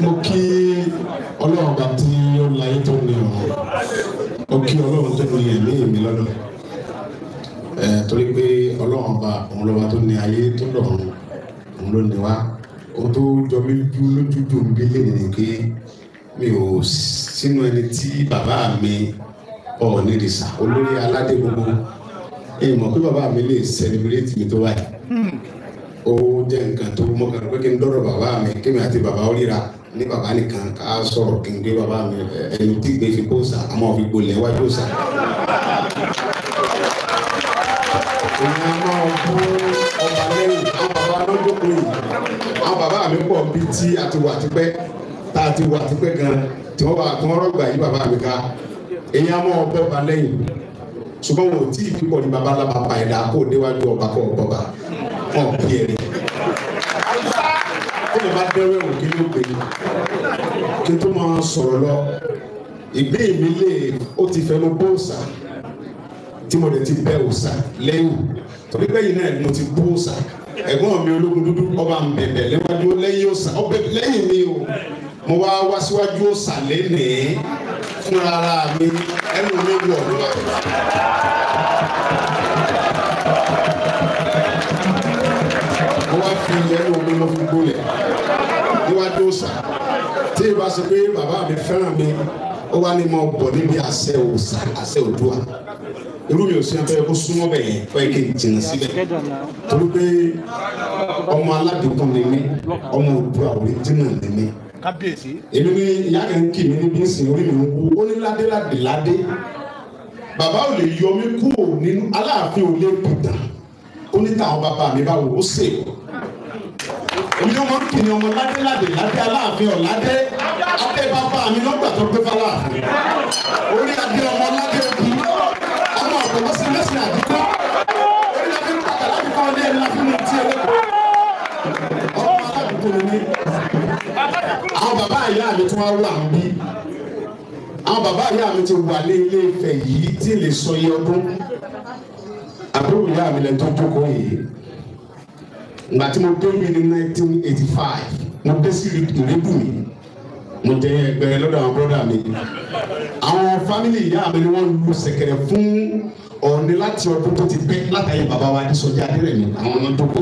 mo kí Ọlọ́run bá tí ó láyé tó ní ọ̀run mo kí Ọlọ́run tó ní ẹ̀mí mi lọ́dọ̀ torí pé Ọlọ́run bá òun lọ́ba tó ní ayé tó lọ́run òun ló ní wá ó tó jọ mí lójújò bí lẹ́nu ni pé mi ò sínú ẹni tí bàbá mi Ọọ̀ni Ìrìṣà olórí aládé gbogbo èyí mọ̀ pé bàbá mi lè celebrate mi tó wáyé ó jẹ́ nǹkan tó mọ́ kan pé kí n dọ́rọ̀ bàbá mi kí mi àti bàbá ó ríra ní bàbá nìkan ká sọ̀rọ̀ kí n gbé bàbá mi ẹni tí gbé fi kóòsà àmọ́ fi gbolẹ̀ wájú òsà. èmi a máa fún ọba lẹ́yìn àwọn bàbá lọ́jọ́kùn yìí àwọn bàbá mi pọ̀ bíi tí a ti wà tipẹ́ tá a ti wà tipẹ́ gan tí wọ́n rọ́gbà yí bàbá mi ká èyí a máa bọ́ ọba lẹ́yìn ṣùgbọ́n wọn ò tí ì pípọ̀ ní bàbá lábàbà ẹ̀dá kó déwájú ọba kó ọba wọn bí ẹ̀rí kí ló bá dẹ́rẹ́ wò kí ló gbé kí tó máa sọ̀rọ̀ lọ ìgbé mi lè ó ti fẹ́ lọ bó òòsà tí mo lè ti bẹ́ òòsà lẹ́yìn torí bẹ́yìn náà mo ti bó òòsà ẹ̀gbọ́n mi ológun dúdú ọba ń bẹ̀bẹ̀ lẹ́wájú lẹ́yìn òòsà ọbẹ̀ lẹ́yìn mi o mo wá síwájú òòsà lẹ́nìí fúnra ara mi ẹnu mi wọ̀ lọ́wọ́. mo wá fi ẹnu mi lọ fi gbólẹ̀ níwájú òòsà tí ìbá ṣe pé bàbá mi fẹ́ràn mi ó wá ní mo bọ̀ níbi àṣẹ òòsà àṣẹ Oòduà irú mi ò sí abẹ́rẹ́ kó súnmọ́ bẹ̀ yẹn ó yẹ kí n jìnnà síbẹ̀ torí pé ọmọ aládùúgbò ni mí ọmọ Oòduà original ni mí èmi ní ìyá kan kì mí níbi ìsìn orí mi ń wú ó ní ládé bàbá ò lè yọ mí kúrò nínú Aláàfin ò lè bùtà ó ní táwọn bàbá mi bá wò ó sè é èmi ní wọn kì ní ọmọ ládé Aláàfin ọ̀ládé adé bàbá mi lọ́gbà tó gbé fáláàfin orí adé ọmọ ládé òbí ọmọ ọ̀pọ̀lọpọ̀ sí lẹ́sìn àdúgbò orí adé pàtàkì láti kọ́ ọdẹ ẹni láti mú ti ẹlẹ́kọ̀ọ́ ọmọ aládùúgbò mi ní àwọn bàbá ìyá mi tí wọ́n wà ń bí àwọn bàbá ìyá mi ti wà ní Ilé Ifẹ̀ yìí tí lè sọ iye ọdún àbúrò ìyá mi lẹ́nu tó jókòó yìí ìgbà tí mo dé mi ní 1985 mo dé sí ìrẹ́bù mi mo jẹ ẹgbẹ́ lọ́dọ̀ àwọn bọ́dà mi àwọn fámìlì ìyá mi ni wọ́n lu ṣẹ̀kẹ̀rẹ̀ fún Ọọ̀ni láti ọdún tó ti pẹ́ látàyè bàbá wa Adésọjí Adérẹ̀mí àwọn ọmọ tó kù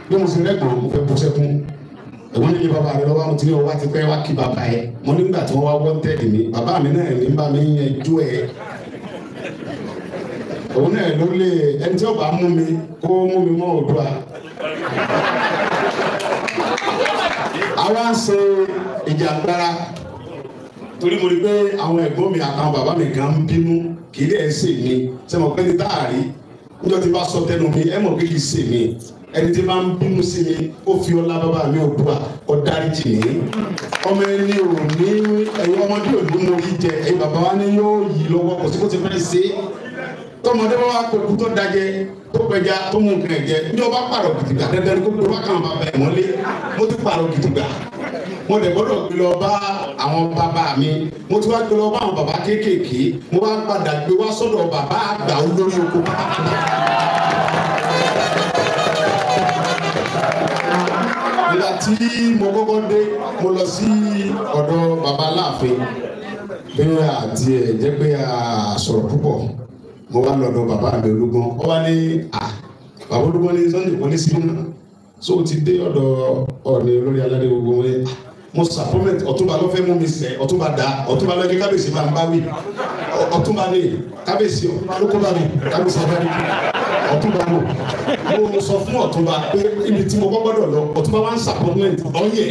bí mo sì rẹ́gbọ̀n mo fẹ́ bọ́ sẹ́kún ẹ̀wọ́n nílé bàbá rẹ lọ́wọ́ mo ti ní ọwọ́ ti pẹ́ wá kí bàbá yẹ mo nígbà tí wọ́n wá wọ́n tẹ̀lé mi bàbá mi náà ní bá mi yanjú ẹ̀ òun náà ló lé ẹni tí ó bá mú mi kó mú mi mọ́ Oòduà àwa ń ṣe ìjàngbara torí mo rí pé àwọn ẹ̀gbọ́n mi àtàwọn bàbá mi kan ń bínú kì í dẹ̀ ṣe mi ṣe mọ̀ pé ní táàrí níjọ́ tí bá sọ tẹnu mi ẹ mọ̀ pé kì í ṣe mi ẹni tí bá ń bínú sí mi ó fi ọlá bàbá mi Oòduà ó dáríjì mí ọmọ ẹni ò ní ẹ̀yin ọmọdé òní mo yí jẹ ẹ̀yin bàbá wa ni yóò yí lọ́wọ́ kò sí kó ti fẹ́ ṣe tọmọdé bá wà kókó tó dájẹ tó pẹja tó mú nǹkan ẹ̀jẹ̀ ní ọba pààrọ̀ gidigba dandan ní kókó wákàn bàbá ẹ̀ mọ́lé mo ti pààrọ̀ gidigba mo dẹ̀ gbọ́dọ̀ gbé lọ bá àwọn bàbá mi mo ti wá gbé lọ bá àwọn bàbá kéékèèké mo wá padà gbé wá sọ́dọ̀ bàbá àgbà olórí oko nígbà tí mo kọ́kọ́ dé mo lọ sí ọ̀dọ̀ bàbá Aláàfin bẹ́ẹ̀ àti ẹ̀ jẹ́ pé a sọ̀rọ̀ púpọ̀ mo wá lọ́dọ̀ bàbá mi Olúgbọ́n ó wá ní bàbá Olúgbọ́n ní Sunday kò ní sí náà so ti dé ọ̀dọ̀ Ọọ̀ni olórí aládé gbogbo wọn ní mo supplement Ọ̀túnba ló fẹ́ mú mi sẹ́ Ọ̀túnba dá Ọ̀túnba lọ́jọ́ kábíyèsí máa ń bá wí Ọ̀túnba ní kábíyèsí ló kó bá mi kábíyèsí abárí Ọ̀túnba lò mo sọ fún Ọ̀túnba pé ibi tí mo gbọ́dọ̀ lọ Ọ̀túnba wá ń supplement ọ̀yẹ́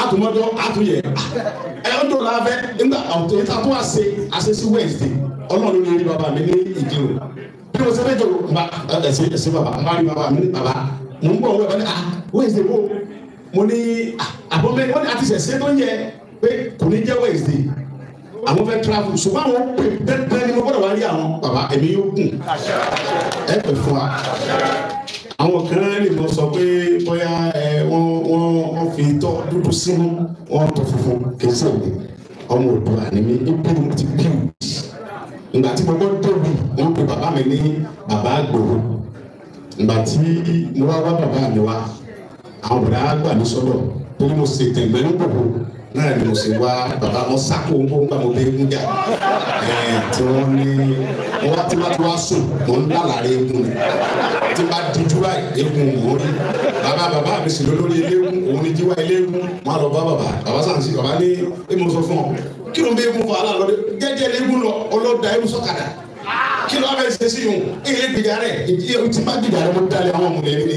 àtúmọ̀dọ́ àtúnyẹ̀ ẹ̀ọ́dọ̀ la fẹ́ nígbà ìta tó àṣẹ sí Wednesday Ọlọ́run ní rí bàbá mi ní Ìdírò bí mo ṣe fẹ́ jọ bá ẹsẹ̀ bàbá n bá rí bàbá mi ní bàbá mo ń bọ̀ wọ́n ẹ̀ Wednesday bò mo ní àbọ̀mẹ́ wọ́n ní àti ṣẹ̀ṣẹ̀ tó ń yẹ pé kò ní jẹ́ Wednesday àwọn fẹ́ travel ṣùgbọ́n àwọn pè bẹ́ẹ̀ ni mo gbọ́dọ̀ wá rí àwọn bàbá ẹ̀mí yóò gùn ẹ̀ pẹ̀ fún wa àwọn kan lè mọ sọ pé bóyá wọ́n fi tọ́ dúdú sínú wọ́n tọ́ funfun kẹsì mi ọmọ Oòduà ni mi ibi mo ti bí o ìgbà tí mo gbọ́ tóbi wọ́n pe bàbá mi ní bàbá Àgbòho ìgbà tí mo wá bàbá mi wá àwọn bàbá gbà mí sọ́dọ̀ torí mo ṣe tẹ̀gbẹ́ ní gbogbo náà ni mo ṣe wá bàbá mo sáko ń gbóngbà mo bẹ eégún jà tí wọ́n ní wọ́n wá tí wọ́n ti wá sùn mo ń lálàárẹ̀ eégún ni tí bá dijú báyìí eégún mò ń rí bàbá mi sì lólórí eléégún òun ni jíwá eléégún má lọ bá bàbá sàǹsì bàbá ní èmi sọ fún ọ kí ló ń bẹ eégún fún aláàlọ́dẹ jẹ́jẹ́ eléégún lọ ọlọ́dà eégún sọ́kadà kí ló wá bẹ ṣe sí yòó ilé gbìyà rẹ tí bá gbìyà rẹ mo dalẹ̀ àwọn ọmọdé ní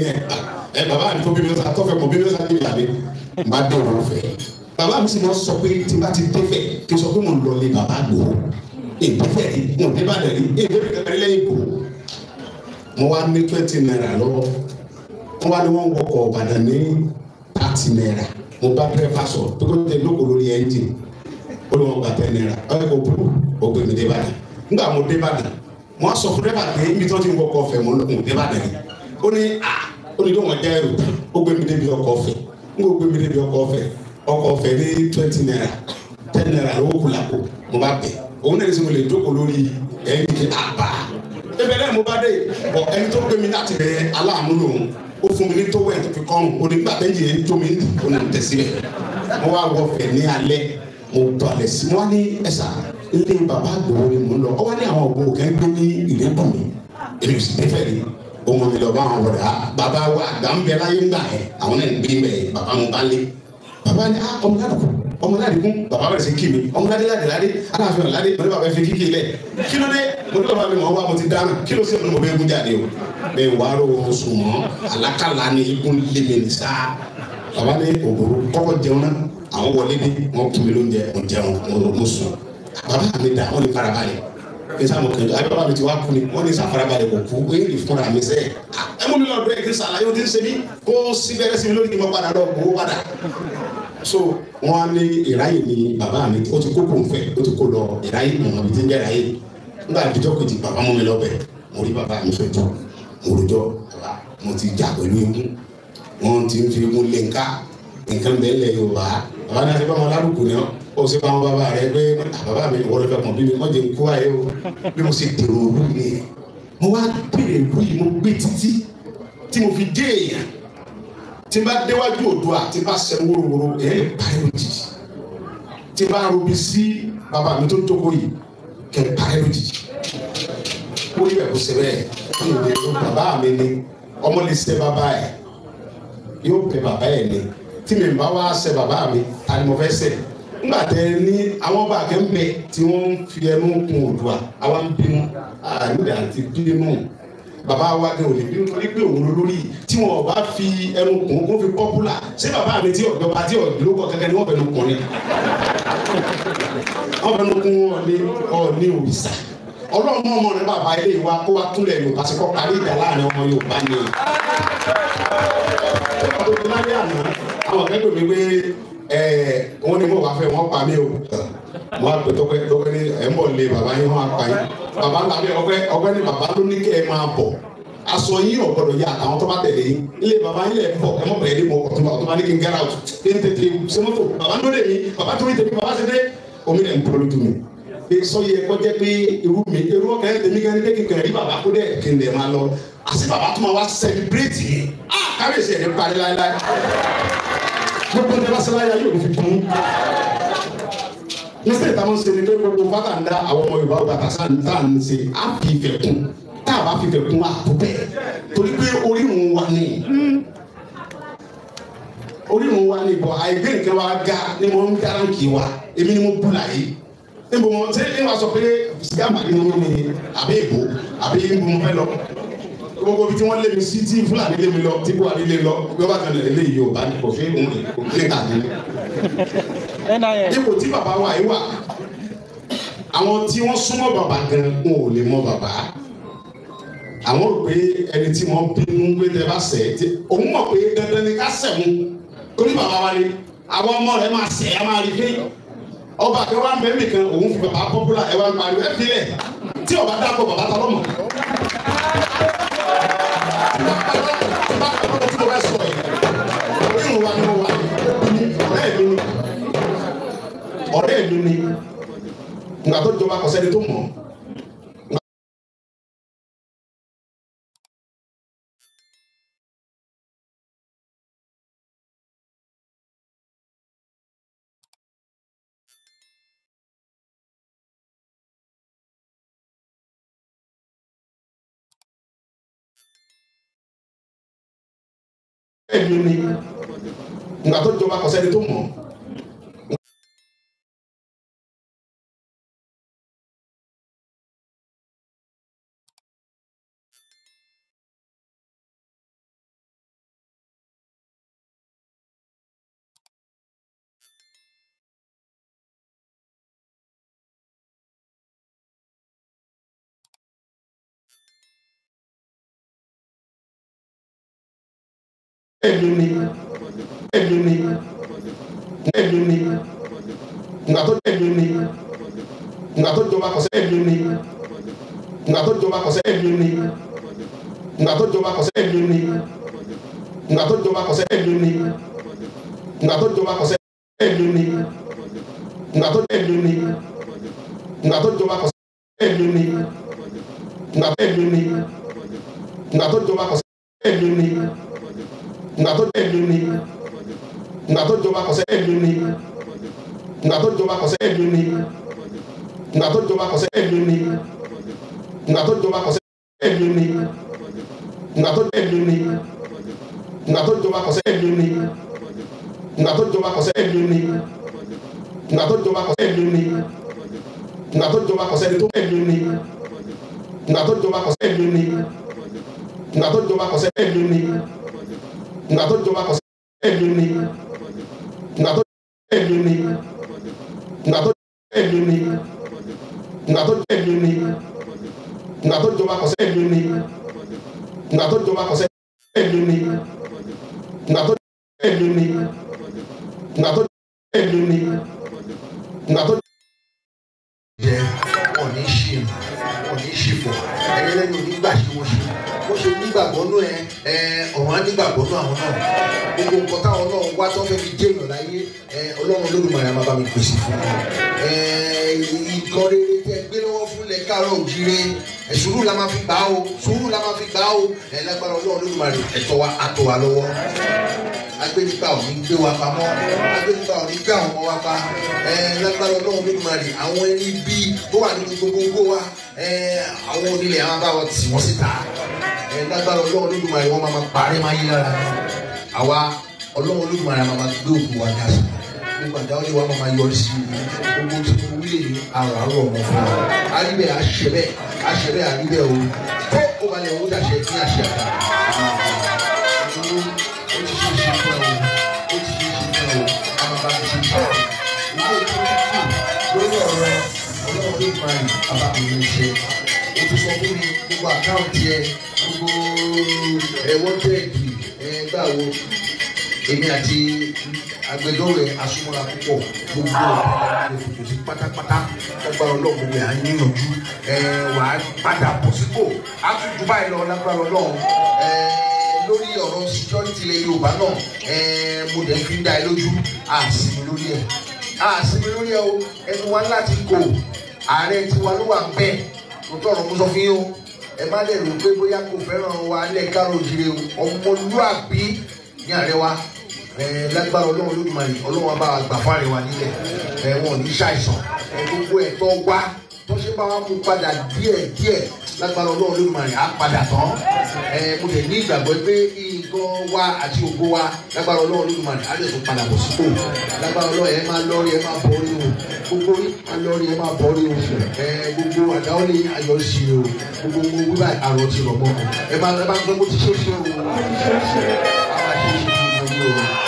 ẹ bàbá mi tó bí mi sá tọ́fẹ̀ mọ̀ bí mi sá ní ìyá mi má dé òun fẹ́ bàbá mi sì mọ sọ pé tí bá ti dẹ́fẹ̀ kí n sọ pé mo ń lọ lé bàbá gbòó ìdẹ́fẹ̀ rí mo dé bàdàn rí ìdẹ́fẹ̀ kẹkẹrẹ lẹ́yìn gbòó mo wá ní 20 naira lọ́wọ́ wọ́n wá ní wọ́n wọkọ̀ Ìbàdàn ní 30 naira mo bá dẹ́fà sọ pé kó tẹ lóko lórí ẹ́ńjìn ó ní wọ́n gba 10 naira ọ̀rẹ́ kò burú ó gbé mi dé Ìbàdàn nígbà mo dé Ìbàdàn mo sọ fún dẹ́fà pé ibi tí wọ́n ti ń wọkọ̀ ọ̀fẹ́ mo dé Ìbàdàn rí ó ní dóhùn ọjà ẹrù ó gbé mi débi ọkọ̀ ọ̀fẹ́ n kò gbé mi débi ọkọ̀ ọ̀fẹ́ ní 20 naira 10 naira lówó kula kó mo bá bẹ̀ òun náà ní sọ lè jókòó lórí ẹni kí àbá ẹbẹ̀ náà mo bá dé bọ̀ ẹni tó gbé mi láti bẹ aláàánú lòun ó fún mi ní tó wẹ̀ tó fi kọ́rùn ó ní gbàtẹ́ yìí ẹni tó mi ní ó nà ń tẹ̀ síbẹ̀ mo wá wọ fẹ̀ ní alẹ́ mo balẹ̀ sí mo wá ní ẹ̀sà ilé bàbá àgbòho ni mo ń lọ ọ wá ní àwọn ògbó kẹ́ ń gbé ní ìrẹ́bùn mi èmi ò sì nífẹ̀ẹ́ rí ọmọ mi lọ bá wọn wọlé bàbá wa àgbà ń bẹ láyé ńgbà yẹn àwọn náà ń gbé mbẹ bàbá mo bá lé bàbá ni ọmọ ládùkú bàbá bẹ̀rẹ̀ sí kí mi ọmọ ládé aláàfin ọ̀ládé mo ní bàbá fi kíkì lẹ̀ kí ló dé mo ní bàbá mi mọ̀ wá mo ti dáná kí ló sì ọ̀nà mo bẹ egun jáde o bẹ́ẹ̀ wàá rò ó sùn mọ́ alákàlà ni egun lé mi ní sáà bàbá ní òbòrò kọ́kọ́ jẹun náà àwọn wọlé dé wọn kún mi lóúnjẹ mo jẹun mo sùn bàbá mi dà wọn ní farabalẹ̀ kisa mo kẹjọ ayi baba mi ti wa kuni wọn ni safarabalẹ̀ ko kú o ye nin fúnra mi sẹ ẹ mú mi lọ dọ ẹ kí sàlàyé o ti ń ṣebí kó síbẹrẹ síbi lórí kí n ma padà lọ kó padà so wọn ní ìráyè ni bàbá mi o ti kó kó nfẹ o ti kó lọ ìráyè mọ̀mọ́ mi ti ń jẹ́ ìráyè nígbà àdìjọ́ kejì bàbá mú mi lọ bẹ̀ mo rí bàbá mi fẹ́ jọ mo rojọ́ bàbá mo ti jà pẹ̀lú egun wọn ti ń fi egun lé nǹkan bẹ́ẹ̀ lẹ̀ Yorùbá bàbá náà ti bá wọn lárúkú ni ọ́ ó sì bá wọn bàbá rẹ pé bàbá mi wọ́n fẹ́ kàn bí mi wọ́n jẹ́ nkú ayé o bí mo ṣe dèrò òru ni mo wá bèrè ìlú yìí mo gbé títí tí mo fi dé èèyàn tí n bá déwájú Oòduà tí n bá sẹ́ wórówóró èyí lè parí lójijì tí n bá robi sí bàbá mi tó ń jókòó yìí kẹ́ ẹ parí lójijì ó yẹ kó ṣe bẹ́ẹ̀ kí n lè tó bàbá mi ni ọmọ lè ṣe bàbá ẹ̀ yóò bẹ bàbá ẹ̀ ni tí mi bá wá ṣe bàbá mi ta ni mo fẹ́ ṣe nígbà tẹ ní àwọn ọba akẹ́mbẹ tí wọ́n ń fi ẹnu kun Oòduà àwa ń bínú àyùdà àti bínú bàbá wa ní òní bínú torí pé òun lórí tí wọn bá fi ẹnu kun kó fi pọ́pùlà ṣé bàbá mi tí ọ̀dọ́ba tí ọ̀dọ́lókọ̀ kẹ́kẹ́ ni wọ́n fẹnu kun ni wọ́n fẹnu kun Ọọ̀ni òrìṣà ọlọ́run ọmọ rẹ bàbá ilé wa kó wa túnlẹ̀ Yorùbá sí kọ́ parí ìjà láàrin ọmọ Yorùbá ni ọdún láyé àná àwọn akẹ́kọ̀ọ́ mi pé wọ́n ní mo wá fẹ́ wọ́n pa mí o mo á pè tọ́pẹ́ ní ẹ̀ ń bọ̀ lé bàbá yín wọ́n á pa yín bàbá ńlá mi ọgbẹ́ ní bàbá ló ní kẹ́ ẹ máa bọ̀ aṣọ yín ò gbọdọ̀ yá àtàwọn tó bá tẹ̀lé yín ilé bàbá yín lẹ̀ ń bọ̀ ẹ mọ̀ bẹ̀rẹ̀ ní mo ọ̀tún bá ní kí n get out kí n tètè ṣe mọ́tò bàbá ń lóde mi bàbá tó ní tèmi bàbá ṣe dé omi rẹ̀ ń kúrò lójú mi sọ yẹ kó jẹ́ pé irú ọkẹ́ tèmi kan ní pé kíkan rí bàbá kó dẹ̀ kí n lè máa lọ àti bàbá tó máa wá celebrate yìí kábíyèsí ẹ̀ ní parí láéláé gbogbo ní lásìlá yà yóò fi kún ní sèta mo ṣe ní pé gbogbo fata ń dá àwọn ọmọ Yorùbá bàtà sáà ní sáà ní ṣe á fi ìfẹ́ kún tá a bá fi ìfẹ́ kún àtò bẹ́ẹ̀ torí pé orírun wa ni bọ̀ àìgbé nǹkan wa ga ni mo ń dáránkì wa èmi ni mo bú láyé níbo mo ṣe é wá sọ pé sìgá màdì ni mo ní àbí èbó àbí níbo mo fẹ́ lọ gbogbo bí tí wọ́n lé mi sí tí Fúlàní lé mi lọ tí Buhari lé lọ gbọ́dọ̀ kan lè lé Yorùbá ní kò fi òun lè kà ní. ipò tí bàbá wa yìí wà àwọn tí wọ́n súnmọ́ bàbá gan wọn ò lè mọ bàbá àwọn rò pé ẹni tí wọ́n bínú pé tẹ bá sẹ̀ tí òun mọ̀ pé dandan ni ká sẹ̀ wọn torí bàbá wa ni àwọn ọmọ rẹ̀ máa sẹ̀ ẹ́ máa rí pé ọba kan wá mẹ́rin kan òun fi bàbá pọ́pùlà ẹ̀ wá ń pariwo ẹ̀ fílẹ̀ tí ọba dákọ̀ bàbá ta lọ́mọ. ọ̀rẹ́ ìlú ni nǹkan tó jọba kọsẹ́ni tó mọ̀. ẹ̀dùn ni ìgbà tó jọba kò sẹ́ni tó mọ̀. ẹ̀dùn ni ìgbà tó jọba kò sẹ́ni ẹ̀dùn ni ìgbà tó jọba kò sẹ́ni ẹ̀dùn ni ìgbà tó jọba kò sẹ́ni ẹ̀dùn ni ìgbà tó jọba kò sẹ́ni ẹ̀dùn ni ìgbà tó jọba kò sẹ́ni ẹ̀dùn ni ìgbà tó ẹ̀dùn ni ìgbà tó jọba kò sẹ́ni ẹ̀dùn ni ìgbà tó ẹ̀dùn ni ìgbà tó jọba kò sẹ́ni ẹ̀dùn ni ìgbà tó ẹ̀dùn ni ìgbà tó jọba kò sẹ́ni ẹ̀dùn ni ìgbà tó jọba kò sẹ́ni ẹ̀dùn ni ìgbà tó jọba kò sẹ́ni ẹ̀dùn ni ìgbà tó jọba kò sẹ́ni ẹ̀dùn ni ìgbà tó ẹ̀dùn ni ìgbà tó jọba kò sẹ́ni ẹ̀dùn ni ìgbà tó jọba kò sẹ́ni ẹ̀dùn ni ìgbà tó jọba kò sẹ́ni ẹ̀dùn ni ìgbà tó jọba kò sẹ́ni tó ẹ̀dùn ni ìgbà tó jọba kò sẹ́ni ẹ̀dùn ni ìgbà tó jọba kò sẹ́ni ẹ̀dùn ni ìgbà tó jọba kò sẹ́ni ẹ̀dùn ni ìgbà tó ẹ̀dùn ni ìgbà tó ẹ̀dùn ni ìgbà tó ẹ̀dùn ni ìgbà tó jọba kò sẹ́ni ẹ̀dùn ni ìgbà tó jọba kò sẹ́ni ẹ̀dùn ni ìgbà tó ẹ̀dùn ni ìgbà tó ẹ̀dùn ni ìgbà tó. jẹ ọ̀ní ṣe ọ̀ní ṣìfọ̀ ẹlẹ́nu nígbà tí wọ́n ṣe wọ́n ṣe nígbàgbọ́ nú ọ̀run á nígbàgbọ́ nú àwọn náà gbogbo nǹkan táwọn náà wá tó fẹ́ fi jẹ́ èèyàn láyé ọlọ́run Olódùmarè máa bá mi pèsè fún wọn. Nǹkan rere tẹ́ gbé lọ́wọ́ fún lẹ káàárọ̀ òjíire sùúrù la máa fi gbà ó sùúrù la máa fi gbà ó lágbára ọlọ́run Olódùmarè ẹ̀tọ́ wa á tó wa lọ́wọ́. Agbẹ́nigbà ò ní gbé wa pamọ́ agbẹ́nigbà ò ní gbé àwọn ọmọ wa pa lágbára ọlọ́run Olódùmarè àwọn ẹni bíi tó wà nínú gbogbo wa àwọn onílẹ̀ àwọn bá wọn tì wọ́n síta lágbára ọlọ́run Olódùmarè wọ́n máa parí máa yí lára àwa ọlọ́run Olódùmarè máa gbé òkú wa dá sí gbogbo àdáwọlé wa máa yọrí sí gbogbo tí mo wílé ní àràárọ̀ ọmọ fún wa àríbẹ̀ àṣẹbẹ̀ àríbẹ̀ o tó o balẹ̀ owó dàṣẹ ní àṣẹ àgbà ó ti ṣe é ṣe fún ẹ o ó ti ṣe é ṣe fún ẹ o àwọn bá ti ṣe é ṣe ilé ìtọ́jú lórí ọ̀rọ̀ ọlọ́run Olódùmarè abákùnrin ṣe o ti sọ fún mi gbogbo àkáǹtì ẹ gbogbo ẹ̀wọ́n tẹ́ẹ̀kì gbàwó èmi àti agbẹjọ́rò ẹ̀ asúnmọ́ra púpọ̀ gbogbo ìfòkò sí pátápátá lágbára ọlọ́run gbogbo ẹ̀ á níyànjú wà á padà bọ̀ sípò á tún jù báyìí lọ lágbára ọlọ́run lórí ọ̀rọ̀ security ilẹ̀ Yorùbá náà mo dẹ̀ fi ń dá ẹ lójú àsìmí lórí ẹ̀ o ẹnu wa láti kó ààrẹ tiwa ló wà ń bẹ̀ mo tọrọ mo sọ fún yín o ẹ má lè rò pé bóyá kò fẹ́ràn wa lẹ̀ káàárọ̀ òjíire ọmọlúàbí ní ààrẹ wa lágbára ọlọ́run Olódùmarè ọlọ́run bá gbà fún ààrẹ wa nílẹ̀ wọn ò ní ṣàìsàn gbogbo ẹ̀tọ́ wa tó ṣe bá wa mú padà díẹ̀ lágbára ọlọ́run Olódùmarè á padà tán mo lè ní ìgbàgbọ́ pé nǹkan wa àti ògo wa lágbára ọlọ́run Olódùmarè á lè tún padà bọ̀ sípò lágbára ọlọ́run ẹ máa lọ́rí ẹ máa bọ́rí o gbogbo yín máa lọ́rí ẹ máa bọ́rí o gbogbo àdáwọlé ayọ̀ sí o gbogbo mo wíwá àrọ̀ ti rọ̀ mọ́ ẹ máa ń gbọ́ bó ti ṣe é ṣe o àwọn àṣeyṣe ti mọ̀ ní o.